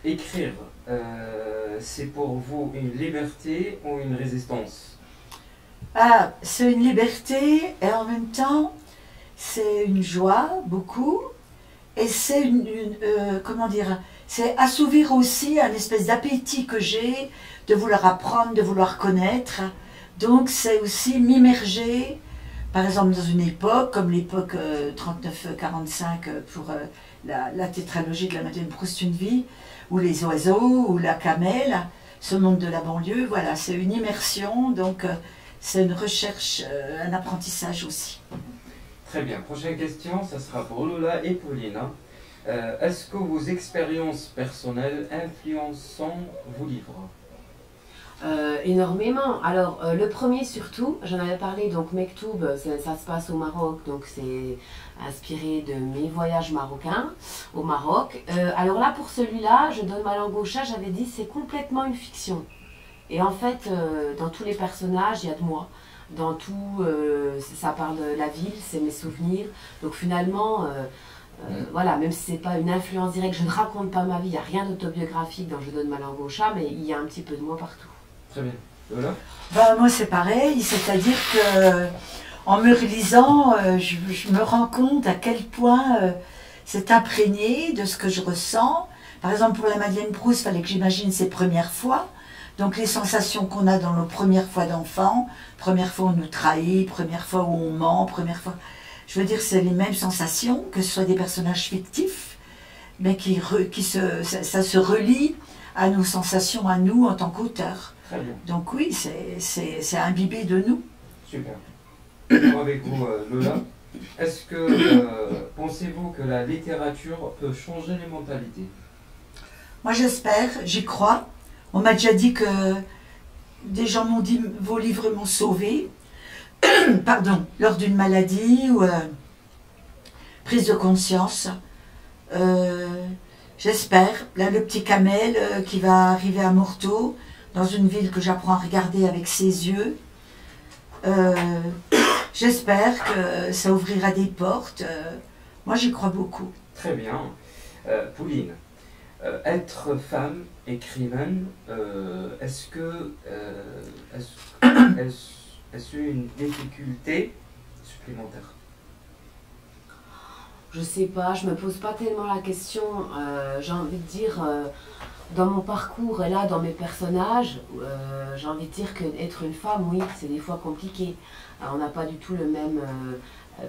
écrire, c'est pour vous une liberté ou une résistance? Ah, c'est une liberté et en même temps, c'est une joie, beaucoup. Et c'est comment dire, c'est assouvir aussi un espèce d'appétit que j'ai de vouloir apprendre, de vouloir connaître. Donc c'est aussi m'immerger, par exemple dans une époque, comme l'époque 39-45 pour la tétralogie de la Madeleine Proust, Une vie, ou Les oiseaux, ou La Camelle, ce monde de la banlieue, voilà, c'est une immersion, donc c'est une recherche, un apprentissage aussi. Très bien. Prochaine question, ça sera pour Lola et Pauline. Est-ce que vos expériences personnelles influencent vos livres? Énormément. Alors, le premier surtout, j'en avais parlé, donc Mektoub, ça se passe au Maroc, donc c'est inspiré de mes voyages marocains au Maroc. Alors là, pour celui-là, Je donne ma langue au chat, j'avais dit c'est complètement une fiction. Et en fait, dans tous les personnages, il y a de moi. Dans tout, ça parle de la ville, c'est mes souvenirs. Donc finalement, voilà, même si c'est pas une influence directe, je ne raconte pas ma vie, il n'y a rien d'autobiographique dans Je donne ma langue au chat, mais il y a un petit peu de moi partout. Très bien. Voilà. Moi c'est pareil, c'est-à-dire que en me relisant, je me rends compte à quel point c'est imprégné de ce que je ressens. Par exemple pour la Madeleine Proust, il fallait que j'imagine ses premières fois. Donc les sensations qu'on a dans nos premières fois d'enfant, première fois où on nous trahit, première fois où on ment, première fois... Je veux dire, c'est les mêmes sensations, que ce soit des personnages fictifs, mais ça se relie à nos sensations, à nous en tant qu'auteurs. Très bien. Donc oui, c'est imbibé de nous. Super. Avec vous, Lola, est-ce que pensez-vous que la littérature peut changer les mentalités? Moi j'espère, j'y crois. On m'a déjà dit que des gens m'ont dit « vos livres m'ont sauvé », pardon, lors d'une maladie ou prise de conscience. J'espère. Là, le petit Kamel qui va arriver à Morteau, dans une ville que j'apprends à regarder avec ses yeux. j'espère que ça ouvrira des portes. Moi, j'y crois beaucoup. Très bien. Pauline, être femme écrivaine, est-ce une difficulté supplémentaire? Je sais pas, je me pose pas tellement la question. J'ai envie de dire, dans mon parcours et là, dans mes personnages, j'ai envie de dire qu'être une femme, oui, c'est des fois compliqué. On n'a pas du tout le même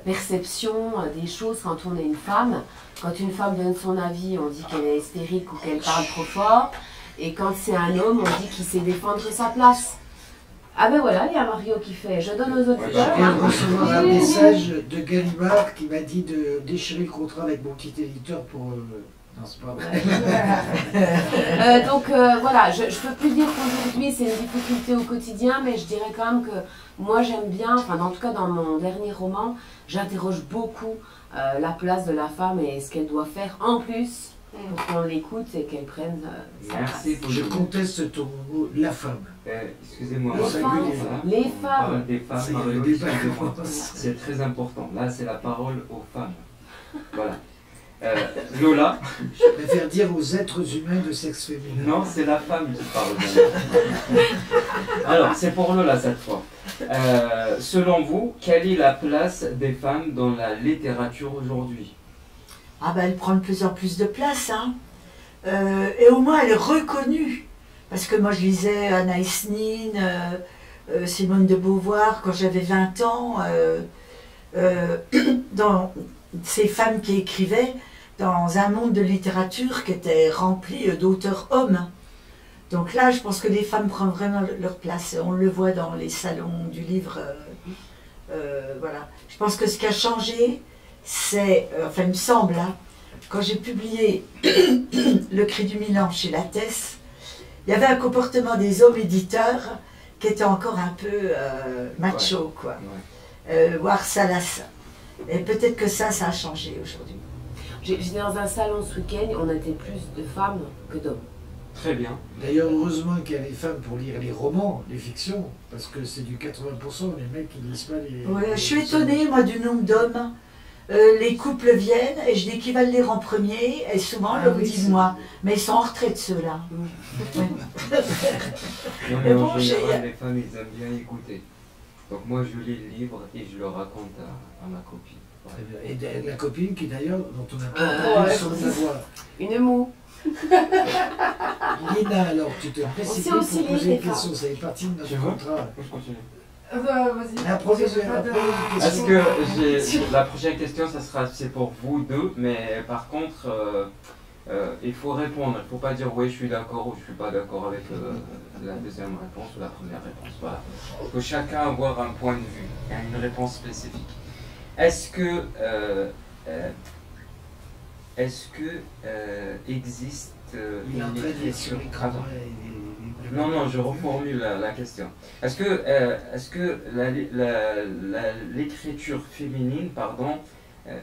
perception des choses quand on est une femme. Quand une femme donne son avis, on dit qu'elle est hystérique ou qu'elle parle trop fort. Et quand c'est un homme, on dit qu'il sait défendre sa place. Ah ben voilà, il y a Mario qui fait « je donne aux autres Je viens de recevoir un message de Gallimard qui m'a dit de déchirer le contrat avec mon petit éditeur pour... Non, c'est pas vrai. Donc voilà, je peux plus dire qu'aujourd'hui c'est une difficulté au quotidien, mais je dirais quand même que moi j'aime bien, enfin en tout cas dans mon dernier roman, j'interroge beaucoup la place de la femme et ce qu'elle doit faire en plus pour qu'on l'écoute et qu'elle prenne sa place. Merci. Je conteste ton mot, la femme. Excusez-moi, Les femmes, les on parle femmes. des femmes, C'est Mario, le débat excusez-moi. commence. C'est très important. Là, c'est la parole aux femmes. Voilà. Lola, Je préfère dire aux êtres humains de sexe féminin. non, c'est la femme qui parle. Alors, c'est pour Lola cette fois. Selon vous, quelle est la place des femmes dans la littérature aujourd'hui? Ah ben, elle prend de plus en plus de place, hein. Et au moins, elle est reconnue. Parce que moi, je lisais Anaïs Nin, Simone de Beauvoir, quand j'avais 20 ans, dans ces femmes qui écrivaient dans un monde de littérature qui était rempli d'auteurs hommes. Donc là, je pense que les femmes prennent vraiment leur place. On le voit dans les salons du livre. Voilà. Je pense que ce qui a changé, c'est, enfin il me semble, hein, quand j'ai publié Le Cri du Milan chez Lattès, il y avait un comportement des hommes éditeurs qui était encore un peu macho, quoi. Voire salace. Et peut-être que ça a changé aujourd'hui. J'étais dans un salon ce week-end, on était plus de femmes que d'hommes. Très bien. D'ailleurs, heureusement qu'il y a les femmes pour lire les romans, les fictions, parce que c'est du 80%, les mecs qui lisent pas les... Ouais, je suis étonnée, moi, du nombre d'hommes. Les couples viennent et je dis qui va le lire en premier, et souvent Ah l'homme oui, dit c'est- moi. Mais ils sont en retraite ceux-là. Ouais. Non, Mais mais en bon, général, les femmes, ils aiment bien écouter. Donc moi, je lis le livre et je le raconte à ma copine. Très bien. Et la copine qui d'ailleurs, dont on n'a pas Ah, entendu ouais. son voix. Une moue. Lina, alors, tu te précipites pour aussi poser lire, une les question, ça fait partie de notre Tu veux contrat. Je continue. Vas-y. La prochaine Est-ce que la prochaine question, c'est pour vous deux, mais par contre, il faut répondre. Il ne faut pas dire oui, je suis d'accord ou je ne suis pas d'accord avec la deuxième réponse ou la première réponse. Voilà. Il faut chacun avoir un point de vue et une réponse spécifique. Est-ce que existe Il est en train de lire sur l'écran. Attends. Non, je reformule la question. Est-ce que l'écriture féminine,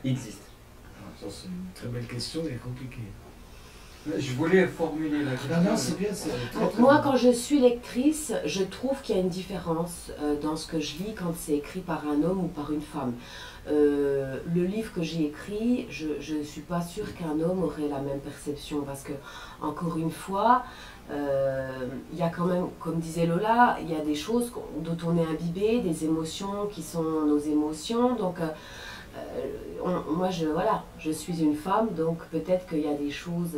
existe? Ça, c'est une très belle question et compliquée. Je voulais formuler la question. Non, c'est bien, c'est très, très Moi, bien. quand je suis lectrice, je trouve qu'il y a une différence dans ce que je lis quand c'est écrit par un homme ou par une femme. Le livre que j'ai écrit, je ne suis pas sûre qu'un homme aurait la même perception parce que, encore une fois, il y a quand même, comme disait Lola, il y a des choses dont on est imbibé, des émotions qui sont nos émotions. Donc, moi, je suis une femme, donc peut-être qu'il y a des choses...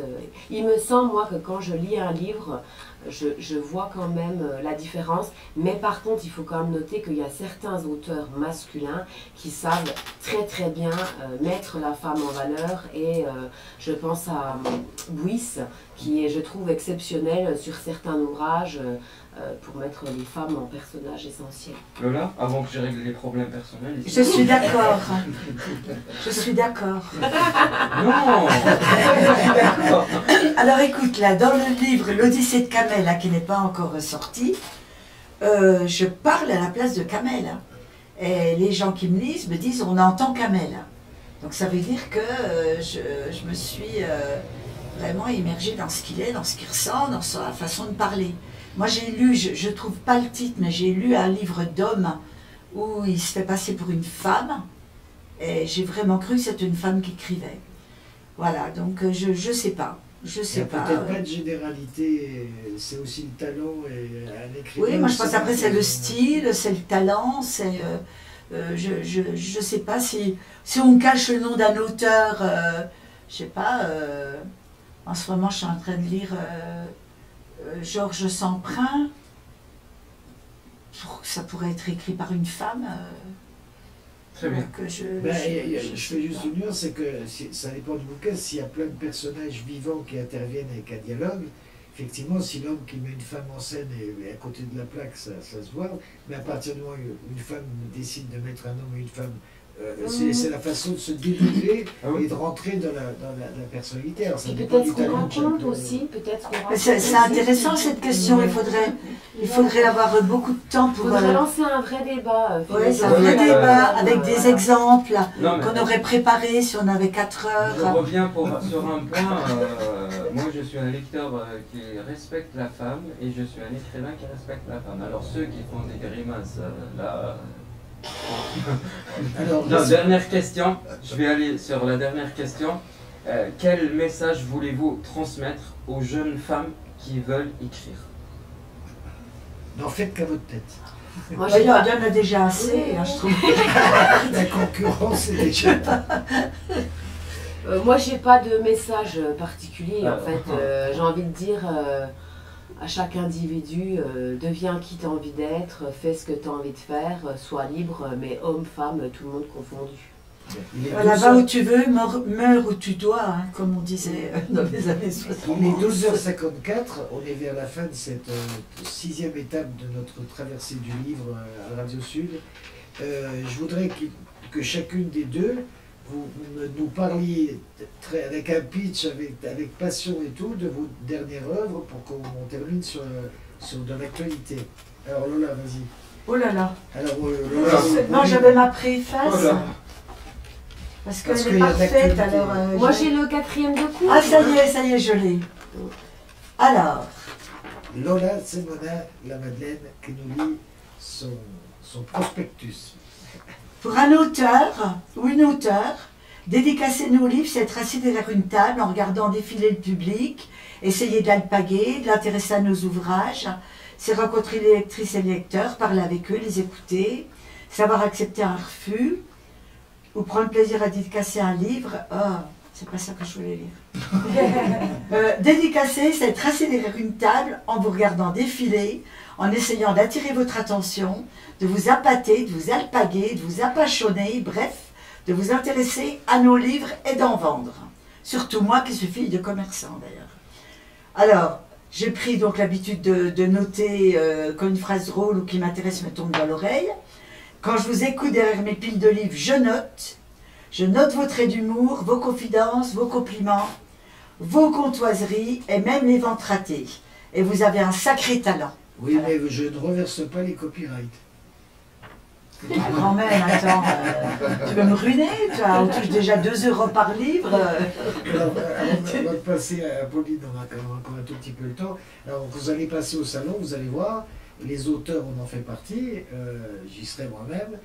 il me semble, moi, que quand je lis un livre, je vois quand même la différence. Mais par contre, il faut quand même noter qu'il y a certains auteurs masculins qui savent très très bien mettre la femme en valeur. Et je pense à Bouis, qui est, je trouve, exceptionnel sur certains ouvrages pour mettre les femmes en personnages essentiels. Lola, avant que je règle les problèmes personnels... ici. Je suis d'accord. Je suis d'accord. Non. D'accord. Alors écoute, là, dans le livre L'Odyssée de Kamel, là, qui n'est pas encore sorti, je parle à la place de Kamel. Hein. Et les gens qui me lisent me disent on entend Kamel. Donc ça veut dire que je me suis vraiment immergée dans ce qu'il est, dans ce qu'il ressent, dans sa façon de parler. Moi j'ai lu, je ne trouve pas le titre, mais j'ai lu un livre d'homme où il se fait passer pour une femme. Et j'ai vraiment cru que c'était une femme qui écrivait. Voilà, donc je sais pas. Je Il n'y sais a pas. peut-être pas de généralité, c'est aussi le talent et un écrivain. Oui, moi je pense après c'est le style, c'est le talent, c'est... je sais pas si on cache le nom d'un auteur, je sais pas, en ce moment je suis en train de lire Georges Semprin, ça pourrait être écrit par une femme. Très bien. Donc, Je fais juste une nuance, c'est que ça dépend du bouquin, s'il y a plein de personnages vivants qui interviennent avec un dialogue, effectivement, si l'homme qui met une femme en scène est à côté de la plaque, ça se voit, mais à partir du moment où une femme décide de mettre un homme et une femme, c'est la façon de se dédoubler et de rentrer dans la personnalité. Alors, ça Et dépend peut-être du talent qu'on de chaque- rencontre aussi, peut-être qu'on rencontre c'est intéressant cette question, il faudrait avoir beaucoup de temps Il pour... faudrait lancer un vrai débat. Oui, c'est un Ouais, vrai ouais, débat avec des voilà. exemples Non, mais- qu'on aurait préparés si on avait 4 Je heures. reviens sur un point. Moi, je suis un lecteur qui respecte la femme et je suis un écrivain qui respecte la femme. Alors, ceux qui font des grimaces, là. Alors, Non, dernière question. Je vais aller sur la dernière question. Quel message voulez-vous transmettre aux jeunes femmes qui veulent écrire? n'en faites qu'à votre tête. Moi, Il j'ai y en pas... a déjà assez, hein, je trouve. La concurrence est déjà... Moi, j'ai pas de message particulier. En fait, j'ai envie de dire à chaque individu, deviens qui tu as envie d'être, fais ce que tu as envie de faire, sois libre, mais homme, femme, tout le monde confondu. Voilà, va où tu veux, meurs où tu dois, hein, comme on disait dans les années 60. Il est 12h54, on est vers la fin de cette 6e étape de notre traversée du livre à Radio Sud. Je voudrais que chacune des deux, vous nous parliez avec un pitch, avec passion et tout, de vos dernières œuvres pour qu'on termine sur de l'actualité. Alors Lola, vas-y. Oh là là. Alors, Lola, Non, j'avais ma préface. Oh là. Parce Parce qu'elle qu'il est y a de parfaite, l'actualité. alors... Moi, j'ai le 4e de cours. Ah, ça y est, je l'ai. Alors, Lola Simona La Madeleine qui nous lit son prospectus. pour un auteur ou une auteure, dédicacer nos livres, c'est être assis derrière une table en regardant défiler le public, essayer de l'alpaguer, de l'intéresser à nos ouvrages, c'est rencontrer les lectrices et les lecteurs, parler avec eux, les écouter, savoir accepter un refus, ou prendre plaisir à dédicacer un livre. Oh, c'est pas ça que je voulais lire. Dédicacer, c'est être assis derrière une table en vous regardant défiler, en essayant d'attirer votre attention, de vous appâter, de vous alpaguer, de vous appâchonner, bref, de vous intéresser à nos livres et d'en vendre. Surtout moi qui suis fille de commerçant d'ailleurs. Alors, j'ai pris donc l'habitude de noter quand une phrase drôle ou qui m'intéresse me tombe dans l'oreille. Quand je vous écoute derrière mes piles de livres, je note. Je note vos traits d'humour, vos confidences, vos compliments, vos contoiseries et même les ventes ratées. Et vous avez un sacré talent. Oui, Voilà. mais je ne reverse pas les copyrights. Quand même, attends, tu veux me ruiner, on touche déjà 2 € par livre. Alors, avant de passer à Pauline, on a quand même encore un tout petit peu le temps. Alors, vous allez passer au salon, vous allez voir, les auteurs, on en fait partie, j'y serai moi-même.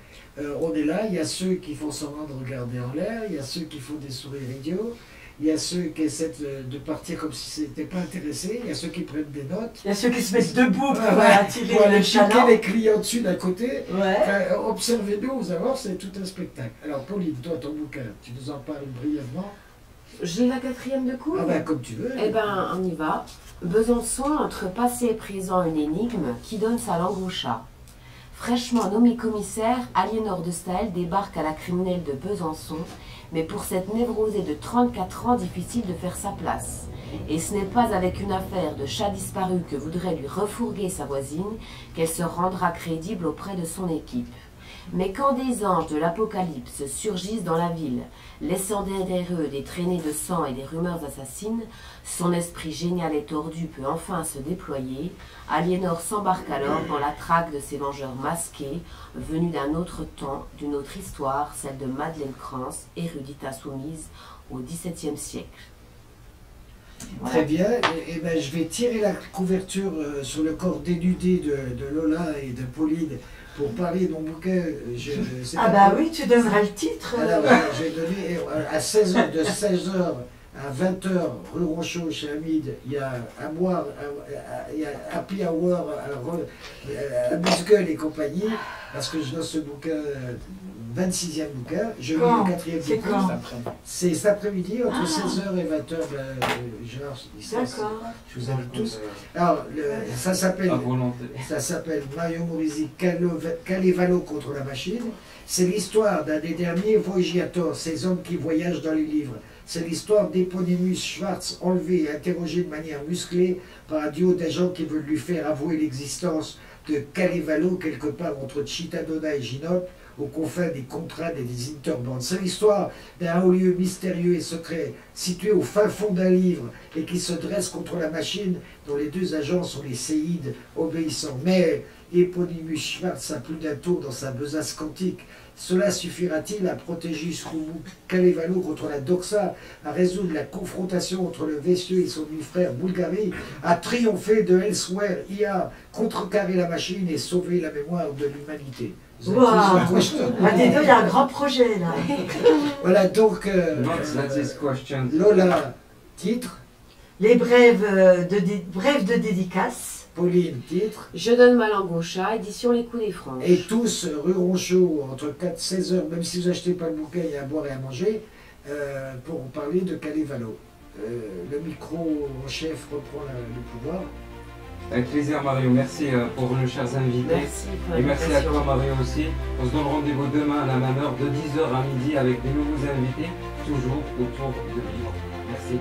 On est là, il y a ceux qui font semblant de regarder en l'air, il y a ceux qui font des sourires idiots, il y a ceux qui essaient de partir comme si c'était pas intéressé, il y a ceux qui prennent des notes. Il y a ceux qui se mettent debout pour Pour attirer aller le piquer chaland. les clients dessus d'un côté. Ouais. Enfin, observez-nous, vous allez voir, c'est tout un spectacle. Alors, Pauline, toi, ton bouquin, tu nous en parles brièvement. J'ai la 4e de cours. Ah ben, comme tu veux. Eh ben, on y va. Besançon, entre passé et présent, une énigme qui donne sa langue au chat. Fraîchement nommé commissaire, Aliénor de Staël débarque à la criminelle de Besançon, mais pour cette névrosée de 34 ans, difficile de faire sa place. Et ce n'est pas avec une affaire de chat disparu que voudrait lui refourguer sa voisine qu'elle se rendra crédible auprès de son équipe. Mais quand des anges de l'Apocalypse surgissent dans la ville, laissant derrière eux des traînées de sang et des rumeurs assassines, son esprit génial et tordu peut enfin se déployer. Aliénor s'embarque alors dans la traque de ces vengeurs masqués, venus d'un autre temps, d'une autre histoire, celle de Madeleine Krantz, érudite insoumise au XVIIe siècle. Voilà. Très bien. Et ben, je vais tirer la couverture sur le corps dénudé de Lola et de Pauline pour parler de mon bouquin, c'est Ah pas bah oui, tu donneras le titre. Alors, j'ai donné à 16h, de 16h à 20h, rue Ronchot, chez Hamid, il y a à boire, il y a Happy Hour, à Muscle et compagnie, parce que je donne ce bouquin, 26e bouquin, je lis Quand? le 4e C'est bouquin. quand? C'est cet après-midi, entre Ah. 16h et 20h, D'accord. je vous invite tous. Alors, ça s'appelle... À volonté. Ça s'appelle Mario Morisi Kalevala contre la machine. C'est l'histoire d'un des derniers voyagiateurs, ces hommes qui voyagent dans les livres. C'est l'histoire d'Eponymus Schwartz, enlevé et interrogé de manière musclée par un duo d'agents qui veulent lui faire avouer l'existence de Kalevala quelque part entre Cittadona et Ginop, aux confins des contrades et des interbandes. C'est l'histoire d'un haut lieu mystérieux et secret, situé au fin fond d'un livre et qui se dresse contre la machine dont les deux agents sont les séides obéissants. Mais Eponymus Schwartz a plus d'un tour dans sa besace quantique. Cela suffira-t-il à protéger Shroumou Kalevala contre la Doxa, à résoudre la confrontation entre le vaisseau et son demi-frère Bulgari, à triompher de Elsewhere IA, contrecarrer la machine et sauver la mémoire de l'humanité? Wow. Ah, dis donc, il y a un grand projet là. Voilà donc Not that is question. Lola, titre, Les brèves de dédicace. Pauline, titre, Je donne ma langue au chat, édition Les Coups des Franches. et tous rue Ronchot entre 4 et 16 heures, même si vous n'achetez pas le bouquin, il y a à boire et à manger, pour parler de Kalevala. Le micro chef reprend le pouvoir. Avec plaisir Mario, merci pour nos chers invités. Merci pour Et merci à l'invitation. toi Mario aussi. On se donne rendez-vous demain à la même heure de 10h à midi avec des nouveaux invités, toujours autour de livres. Merci.